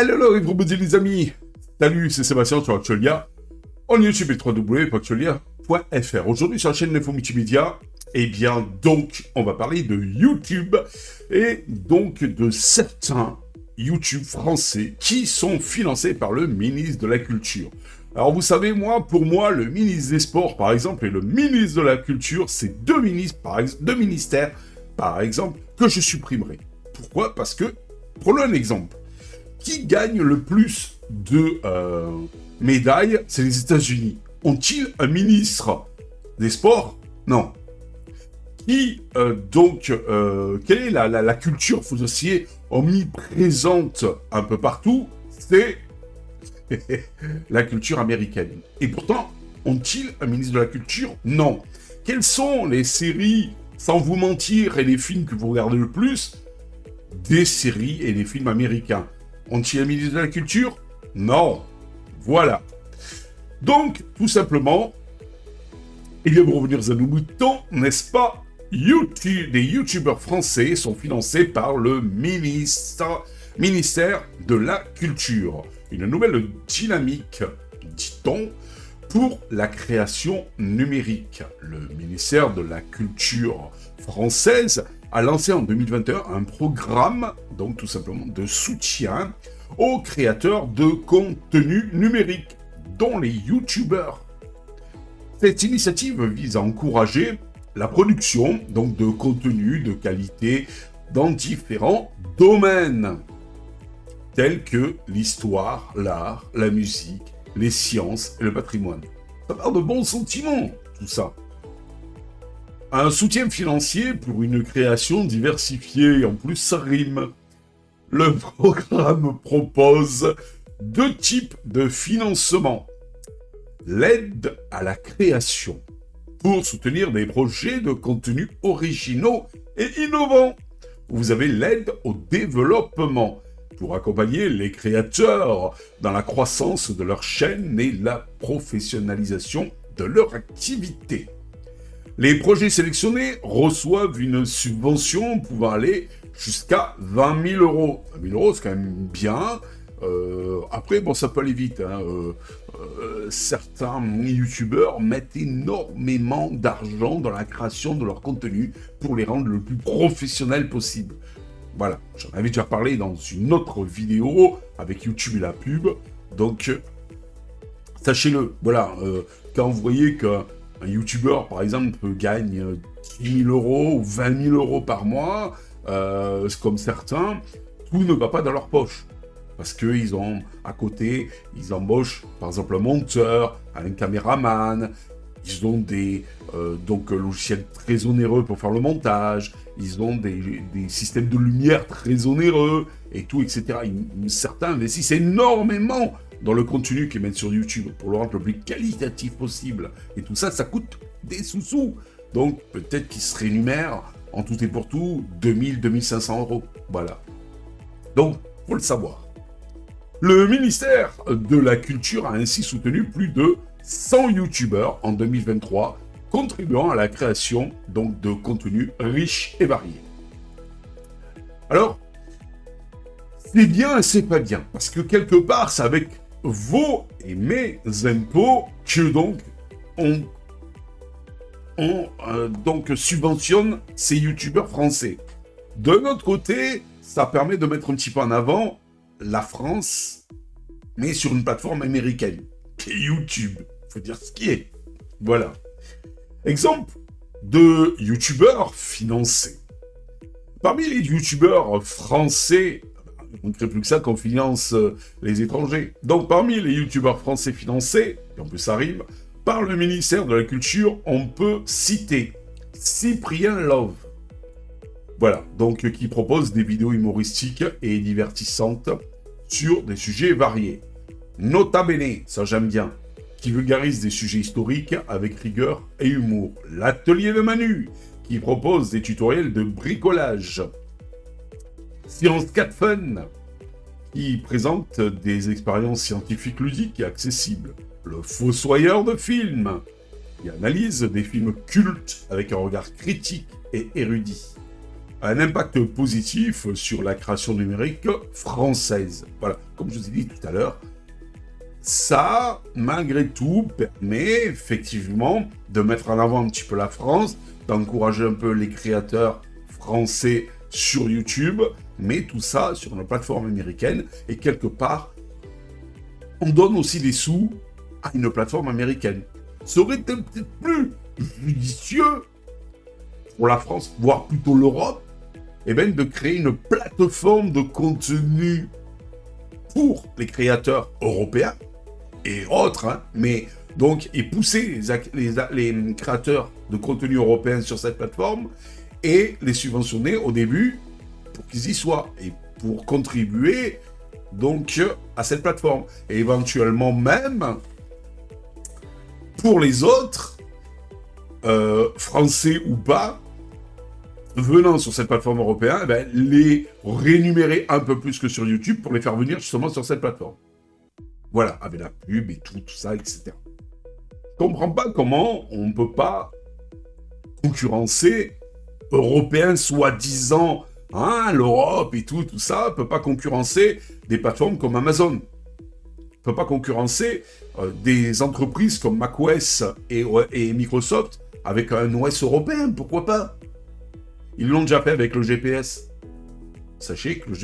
Hello, et les amis. Salut, c'est Sébastien sur Actualia. En YouTube et www.actualia.fr. Aujourd'hui sur la chaîne Info Multimédia, eh bien donc, on va parler de YouTube et donc de certains YouTube français qui sont financés par le ministre de la Culture. Alors vous savez, pour moi, le ministre des Sports, par exemple, et le ministre de la Culture, c'est deux ministères, par exemple, que je supprimerai. Pourquoi ? Parce que, prenons un exemple. Qui gagne le plus de médailles ? C'est les États-Unis. Ont-ils un ministre des Sports ? Non. Quelle est la culture foncière omniprésente un peu partout ? C'est la culture américaine. Et pourtant, ont-ils un ministre de la Culture ? Non. Quelles sont les séries, sans vous mentir, et les films que vous regardez le plus ? Des séries et des films américains. Ont-ils un ministre de la Culture ? Non. Voilà. Donc, tout simplement, il va revenir à nos moutons, n'est-ce pas ? Les youtubeurs français sont financés par le ministère de la Culture. Une nouvelle dynamique, dit-on, pour la création numérique. Le ministère de la Culture française a lancé en 2021 un programme, donc tout simplement de soutien aux créateurs de contenu numérique, dont les youtubeurs. Cette initiative vise à encourager la production donc de contenu de qualité dans différents domaines, tels que l'histoire, l'art, la musique, les sciences et le patrimoine. Ça part de bons sentiments, tout ça. Un soutien financier pour une création diversifiée, en plus ça rime. Le programme propose deux types de financement. L'aide à la création, pour soutenir des projets de contenu originaux et innovants. Vous avez l'aide au développement, pour accompagner les créateurs dans la croissance de leur chaîne et la professionnalisation de leur activité. Les projets sélectionnés reçoivent une subvention pouvant aller jusqu'à 20 000 euros. 20 000 euros, c'est quand même bien. Après, ça peut aller vite. Certains youtubeurs mettent énormément d'argent dans la création de leur contenu pour les rendre le plus professionnel possible. Voilà, j'en avais déjà parlé dans une autre vidéo avec YouTube et la pub. Donc, sachez-le, voilà, quand vous voyez qu'un youtubeur, par exemple, gagne 10 000 euros ou 20 000 euros par mois, comme certains, tout ne va pas dans leur poche. Parce qu'ils ont, à côté, ils embauchent, par exemple, un monteur, un caméraman, ils ont des logiciels très onéreux pour faire le montage, ils ont des systèmes de lumière très onéreux, et tout, etc. Certains investissent énormément dans le contenu qu'ils mettent sur YouTube pour le rendre le plus qualitatif possible. Et tout ça, ça coûte des sous-sous. Donc, peut-être qu'ils se rémunèrent, en tout et pour tout, 2000, 2500 euros. Voilà. Donc, faut le savoir. Le ministère de la Culture a ainsi soutenu plus de 100 youtubeurs en 2023, contribuant à la création donc de contenus riches et variés. Alors, c'est bien et c'est pas bien, parce que quelque part, c'est avec vos et mes impôts que donc on subventionne ces youtubeurs français. De notre côté, ça permet de mettre un petit peu en avant la France, mais sur une plateforme américaine, qui est YouTube. Faut dire ce qui est. Voilà. Exemple de youtubeurs financés. Parmi les youtubeurs français, on ne crée plus que ça qu'on finance les étrangers. Donc parmi les youtubeurs français financés, et en plus ça rime, par le ministère de la Culture, on peut citer Cyprien Love. Voilà, donc qui propose des vidéos humoristiques et divertissantes sur des sujets variés. Nota Bene, ça j'aime bien, qui vulgarise des sujets historiques avec rigueur et humour. L'Atelier de Manu, qui propose des tutoriels de bricolage. Science 4 Fun, qui présente des expériences scientifiques ludiques et accessibles. Le Fossoyeur de films, qui analyse des films cultes avec un regard critique et érudit. un impact positif sur la création numérique française. Voilà, comme je vous ai dit tout à l'heure, ça, malgré tout, permet effectivement de mettre en avant un petit peu la France, d'encourager un peu les créateurs français sur YouTube, mais tout ça sur une plateforme américaine, et quelque part, on donne aussi des sous à une plateforme américaine. Ça aurait été peut-être plus judicieux pour la France, voire plutôt l'Europe, et bien de créer une plateforme de contenu pour les créateurs européens et autres, hein, mais donc, et pousser les créateurs de contenu européens sur cette plateforme et les subventionner au début pour qu'ils y soient et pour contribuer donc à cette plateforme. Et éventuellement même, pour les autres, français ou pas, venant sur cette plateforme européenne, eh ben, les rémunérer un peu plus que sur YouTube pour les faire venir justement sur cette plateforme. Voilà, avec la pub et tout ça, etc. Je comprends pas comment on ne peut pas concurrencer Européens soi-disant, hein, l'Europe et tout ça, peut pas concurrencer des plateformes comme Amazon. Peut pas concurrencer des entreprises comme macOS et Microsoft avec un OS européen, pourquoi pas? Ils l'ont déjà fait avec le GPS. Sachez que le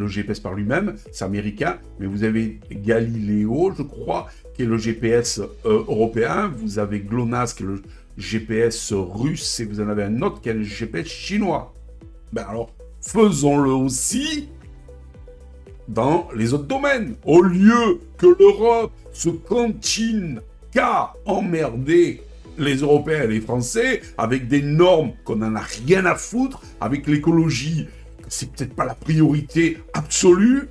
GPS par lui-même, c'est américain, mais vous avez Galileo, je crois, qui est le GPS européen, vous avez GLONASS, qui est le GPS russe, et vous en avez un autre qui est le GPS chinois. Ben alors, faisons-le aussi dans les autres domaines. Au lieu que l'Europe se continue qu'à emmerder les Européens et les Français avec des normes qu'on n'en a rien à foutre, avec l'écologie, c'est peut-être pas la priorité absolue,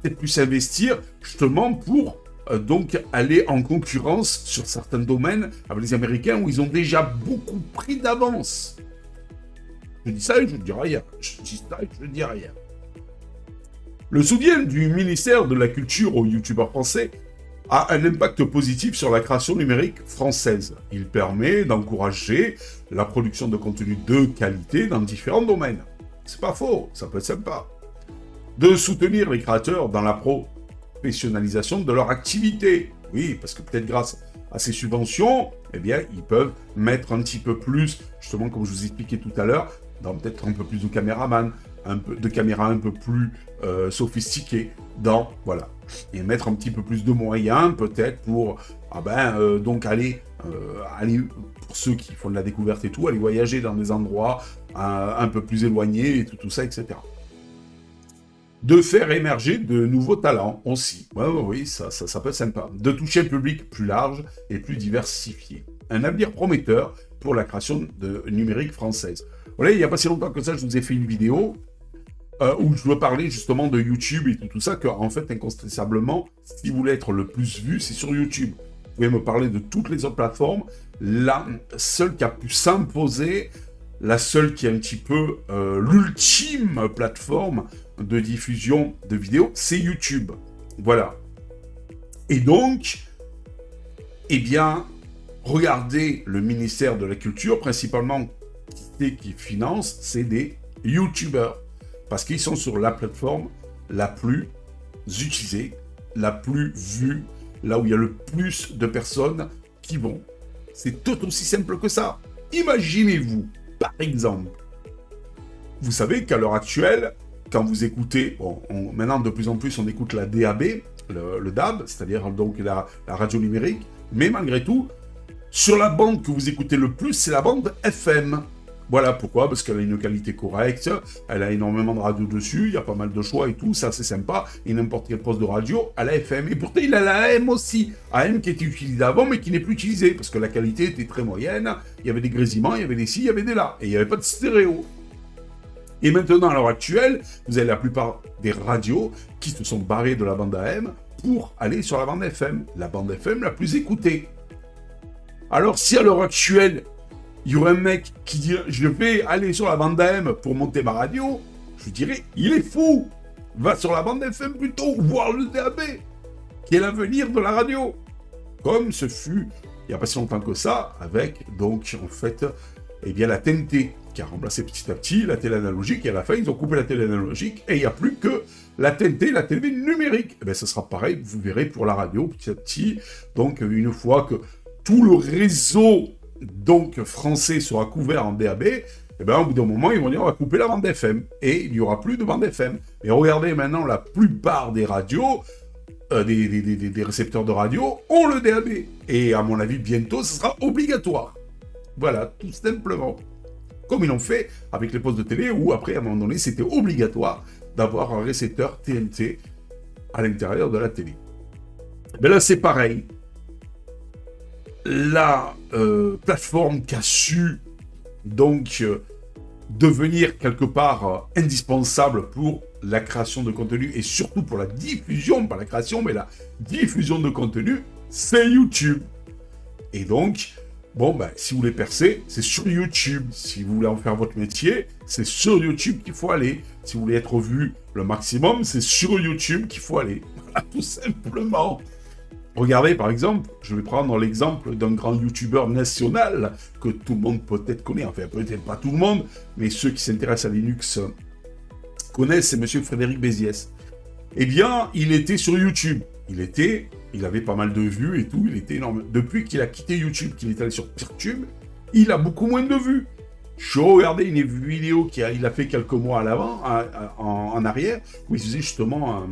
peut-être plus investir justement pour donc aller en concurrence sur certains domaines avec les Américains où ils ont déjà beaucoup pris d'avance. Je dis ça et je dis rien. Je dis ça et je dis rien. Le soutien du ministère de la Culture aux youtubeurs français a un impact positif sur la création numérique française. Il permet d'encourager la production de contenu de qualité dans différents domaines. C'est pas faux, ça peut être sympa. De soutenir les créateurs dans la professionnalisation de leur activité. Oui, parce que peut-être grâce à ces subventions, eh bien, ils peuvent mettre un petit peu plus, justement, comme je vous expliquais tout à l'heure, dans peut-être un peu plus de caméraman, de caméras un peu plus sophistiquées, voilà. Et mettre un petit peu plus de moyens, peut-être, pour, donc aller, pour ceux qui font de la découverte et tout, aller voyager dans des endroits un peu plus éloignés et tout ça, etc. De faire émerger de nouveaux talents aussi. Oui, ça peut être sympa. De toucher un public plus large et plus diversifié. Un avenir prometteur pour la création de numérique française. Voilà, il n'y a pas si longtemps que ça, je vous ai fait une vidéo où je veux parler justement de YouTube et tout ça, qu'en fait, incontestablement, si vous voulez être le plus vu, c'est sur YouTube. Vous pouvez me parler de toutes les autres plateformes. La seule qui a pu s'imposer, la seule qui est un petit peu l'ultime plateforme de diffusion de vidéos, c'est YouTube. Voilà. Et donc, eh bien, regardez le ministère de la Culture, principalement, qui finance, c'est des YouTubeurs. Parce qu'ils sont sur la plateforme la plus utilisée, la plus vue, là où il y a le plus de personnes qui vont. C'est tout aussi simple que ça. Imaginez-vous, par exemple, vous savez qu'à l'heure actuelle, quand vous écoutez, maintenant de plus en plus on écoute la DAB, le DAB, c'est-à-dire donc la radio numérique, mais malgré tout, sur la bande que vous écoutez le plus, c'est la bande FM. Voilà pourquoi, parce qu'elle a une qualité correcte, elle a énormément de radios dessus, il y a pas mal de choix et tout, ça c'est sympa, et n'importe quel poste de radio à la FM. Et pourtant il a la AM aussi, AM qui était utilisée avant mais qui n'est plus utilisée, parce que la qualité était très moyenne, il y avait des grésillements, il y avait des ci, il y avait des là, et il n'y avait pas de stéréo. Et maintenant, à l'heure actuelle, vous avez la plupart des radios qui se sont barrées de la bande AM pour aller sur la bande FM, la bande FM la plus écoutée. Alors si à l'heure actuelle, il y aurait un mec qui dit « Je vais aller sur la bande AM pour monter ma radio », je dirais « Il est fou ! Va sur la bande FM plutôt, voir le DAB, qui est l'avenir de la radio !» Comme ce fut, il n'y a pas si longtemps que ça, avec, donc, en fait, eh bien, la TNT. qui a remplacé petit à petit la télé analogique, et à la fin, ils ont coupé la télé analogique, et il n'y a plus que la TNT, la télé numérique. Et bien, ce sera pareil, vous verrez, pour la radio, petit à petit. Donc, une fois que tout le réseau donc français sera couvert en DAB, et bien, au bout d'un moment, ils vont dire, on va couper la bande FM, et il n'y aura plus de bande FM. Et regardez maintenant, la plupart des radios, des récepteurs de radio, ont le DAB. Et à mon avis, bientôt, ce sera obligatoire. Voilà, tout simplement. Comme ils l'ont fait avec les postes de télé, où après, à un moment donné, c'était obligatoire d'avoir un récepteur TNT à l'intérieur de la télé. Mais là, c'est pareil. La plateforme qui a su donc devenir quelque part indispensable pour la création de contenu et surtout pour la diffusion, pas la création, mais la diffusion de contenu, c'est YouTube. Et donc, bon, ben, si vous voulez percer, c'est sur YouTube. Si vous voulez en faire votre métier, c'est sur YouTube qu'il faut aller. Si vous voulez être vu le maximum, c'est sur YouTube qu'il faut aller. Voilà, tout simplement. Regardez, par exemple, je vais prendre l'exemple d'un grand YouTuber national que tout le monde peut-être connaît. Enfin, peut-être pas tout le monde, mais ceux qui s'intéressent à Linux connaissent, c'est Monsieur Frédéric Béziès. Eh bien, il était sur YouTube. Il avait pas mal de vues et tout, il était énorme. Depuis qu'il a quitté YouTube, qu'il est allé sur Peertube, il a beaucoup moins de vues. Je regardais une vidéo qu'il a fait quelques mois à l'avant, en arrière, où il faisait justement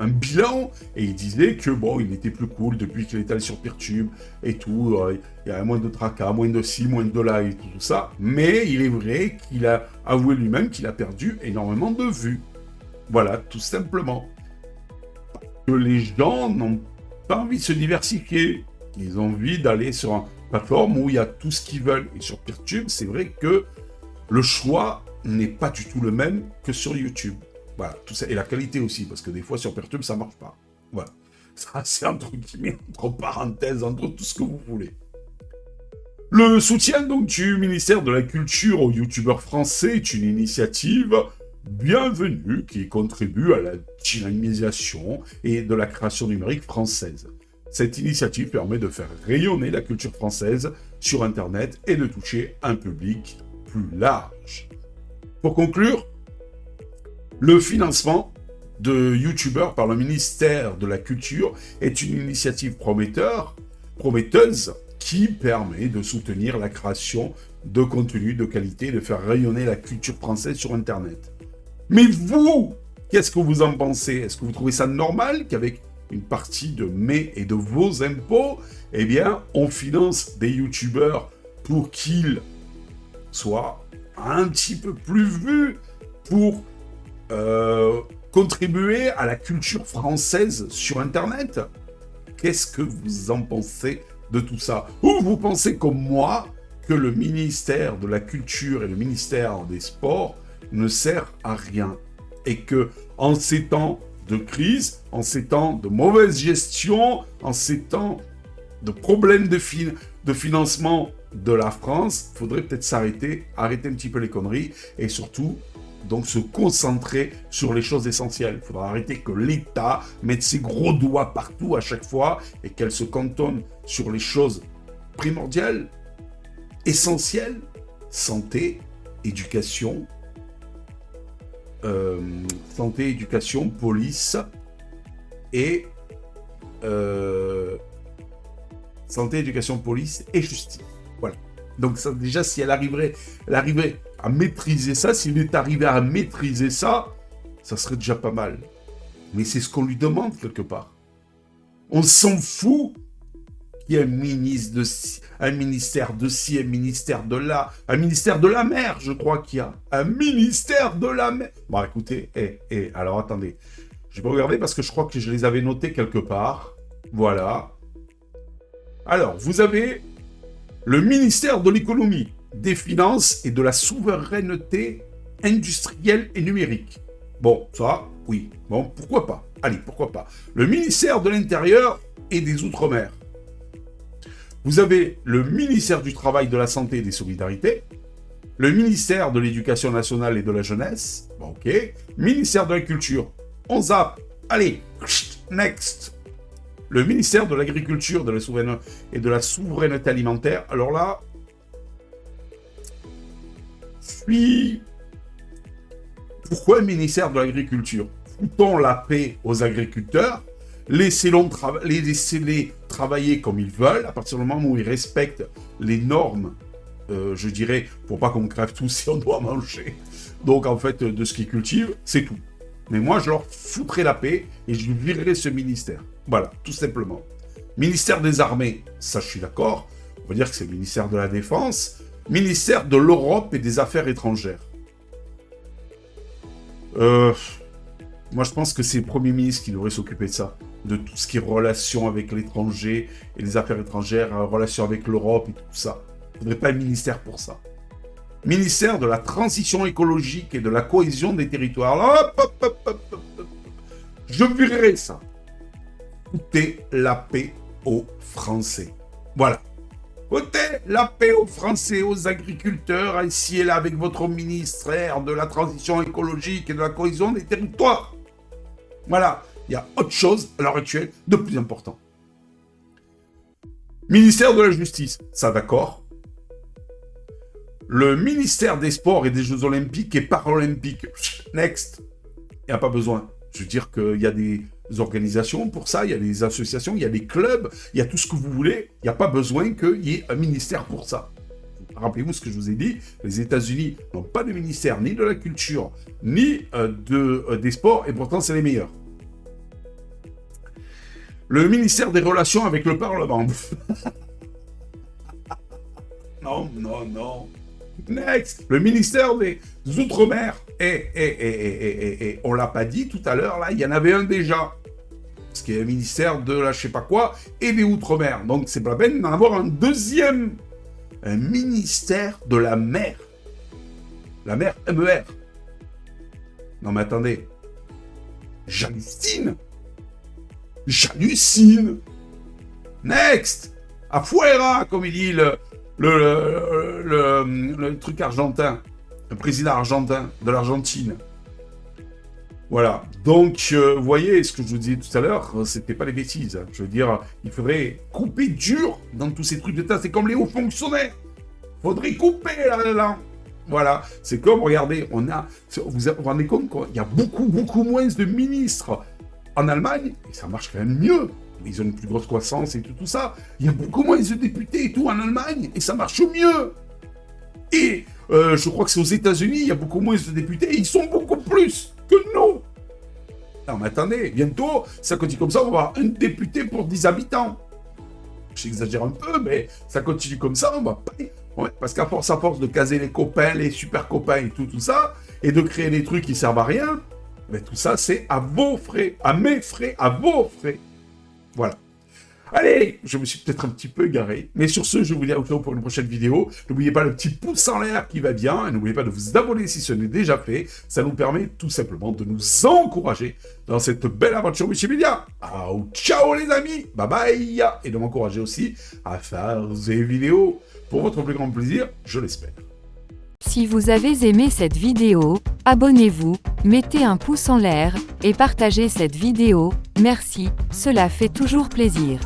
un bilan, et il disait que bon, il était plus cool depuis qu'il est allé sur Peertube et tout, il y a moins de tracas, moins de ci, moins de là et tout ça, mais il est vrai qu'il a avoué lui-même qu'il a perdu énormément de vues. Voilà, tout simplement. Que les gens n'ont pas envie de se diversifier, ils ont envie d'aller sur une plateforme où il y a tout ce qu'ils veulent, et sur Peertube, c'est vrai que le choix n'est pas du tout le même que sur YouTube. Voilà, tout ça, et la qualité aussi, parce que des fois sur Peertube, ça marche pas. Voilà. Ça, c'est entre guillemets, entre parenthèses, entre tout ce que vous voulez. Le soutien donc du ministère de la Culture aux youtubeurs français est une initiative bienvenue qui contribue à la dynamisation et de la création numérique française. Cette initiative permet de faire rayonner la culture française sur Internet et de toucher un public plus large. Pour conclure, le financement de youtubeurs par le ministère de la Culture est une initiative prometteuse qui permet de soutenir la création de contenus de qualité et de faire rayonner la culture française sur Internet. Mais vous, qu'est-ce que vous en pensez? Est-ce que vous trouvez ça normal qu'avec une partie de mes et de vos impôts, eh bien, on finance des youtubeurs pour qu'ils soient un petit peu plus vus, pour contribuer à la culture française sur Internet? Qu'est-ce que vous en pensez de tout ça? Ou vous pensez comme moi que le ministère de la Culture et le ministère des Sports ne sert à rien, et que en ces temps de crise, en ces temps de mauvaise gestion, en ces temps de problèmes de financement de la France, il faudrait peut-être arrêter un petit peu les conneries, et surtout donc se concentrer sur les choses essentielles. Il faudra arrêter que l'État mette ses gros doigts partout à chaque fois, et qu'elle se cantonne sur les choses primordiales, essentielles: santé, éducation, police et justice. Voilà. Donc ça, déjà, si elle arriverait à maîtriser ça, s'il est arrivé à maîtriser ça, ça serait déjà pas mal. Mais c'est ce qu'on lui demande quelque part. On s'en fout qu'il y ait un ministère de ci, un ministère de là, un ministère de la mer, je crois qu'il y a. Un ministère de la mer. Bon, écoutez, alors attendez. Je vais regarder parce que je crois que je les avais notés quelque part. Voilà. Alors, vous avez le ministère de l'économie, des finances et de la souveraineté industrielle et numérique. Bon, ça, oui. Bon, pourquoi pas? Allez, pourquoi pas. Le ministère de l'Intérieur et des Outre-mer. Vous avez le ministère du Travail, de la Santé et des Solidarités, le ministère de l'Éducation nationale et de la jeunesse, bon, ok, ministère de la Culture, on zappe, allez, next. Le ministère de l'Agriculture et de la Souveraineté alimentaire, alors là, suis... Pourquoi un ministère de l'Agriculture? Foutons la paix aux agriculteurs, laissez-les travailler comme ils veulent, à partir du moment où ils respectent les normes, je dirais, pour pas qu'on crève tous si on doit manger. Donc, en fait, de ce qu'ils cultivent, c'est tout. Mais moi, je leur foutrais la paix et je virerais ce ministère. Voilà, tout simplement. Ministère des Armées, ça, je suis d'accord. On va dire que c'est le ministère de la Défense. Ministère de l'Europe et des Affaires étrangères. Moi, je pense que c'est le Premier ministre qui devrait s'occuper de ça. De tout ce qui est relation avec l'étranger et les affaires étrangères, relation avec l'Europe et tout ça. Il ne faudrait pas un ministère pour ça. Ministère de la transition écologique et de la cohésion des territoires. Hop, hop, hop, hop, hop, hop. Je virerai ça. Foutez la paix aux Français. Voilà. Foutez la paix aux Français, aux agriculteurs, ici et là, avec votre ministère de la transition écologique et de la cohésion des territoires. Voilà. Il y a autre chose, à l'heure actuelle, de plus important. Ministère de la Justice, ça d'accord. Le ministère des Sports et des Jeux Olympiques et Paralympiques, next. Il n'y a pas besoin. Je veux dire qu'il y a des organisations pour ça, il y a des associations, il y a des clubs, il y a tout ce que vous voulez. Il n'y a pas besoin qu'il y ait un ministère pour ça. Rappelez-vous ce que je vous ai dit, les États-Unis n'ont pas de ministère ni de la culture, ni des sports, et pourtant c'est les meilleurs. Le ministère des Relations avec le Parlement. Non, non, non. Next. Le ministère des Outre-mer. On l'a pas dit tout à l'heure, là, il y en avait un déjà. Parce qu'il y a un ministère de la je sais pas quoi et des Outre-mer. Donc c'est pas la peine d'en avoir un deuxième. Un ministère de la mer. La mer MER. Non mais attendez. J'hallucine. J'hallucine. Next. Afuera, comme il dit le truc argentin. Le président argentin de l'Argentine. Voilà. Donc, vous voyez, ce que je vous disais tout à l'heure, c'était pas des bêtises. Je veux dire, il faudrait couper dur dans tous ces trucs d'État. C'est comme les hauts fonctionnaires. Il faudrait couper là. Voilà. C'est comme, regardez, vous vous rendez compte qu'il y a beaucoup moins de ministres en Allemagne, et ça marche quand même mieux. Ils ont une plus grosse croissance et tout ça. Il y a beaucoup moins de députés et tout en Allemagne, et ça marche mieux. Et je crois que c'est aux États-Unis, il y a beaucoup moins de députés, et ils sont beaucoup plus que nous. Non, mais attendez, bientôt, ça continue comme ça, on va avoir un député pour 10 habitants. J'exagère un peu, mais ça continue comme ça, on va pas... Ouais, parce qu'à force de caser les copains, les super copains et tout ça, et de créer des trucs qui servent à rien, mais tout ça, c'est à vos frais, à mes frais, à vos frais. Voilà. Allez, je me suis peut-être un petit peu égaré, mais sur ce, je vous dis à bientôt pour une prochaine vidéo. N'oubliez pas le petit pouce en l'air qui va bien, et n'oubliez pas de vous abonner si ce n'est déjà fait. Ça nous permet tout simplement de nous encourager dans cette belle aventure multimédia. Ciao les amis, bye bye, et de m'encourager aussi à faire des vidéos pour votre plus grand plaisir, je l'espère. Si vous avez aimé cette vidéo, abonnez-vous, mettez un pouce en l'air, et partagez cette vidéo, merci, cela fait toujours plaisir.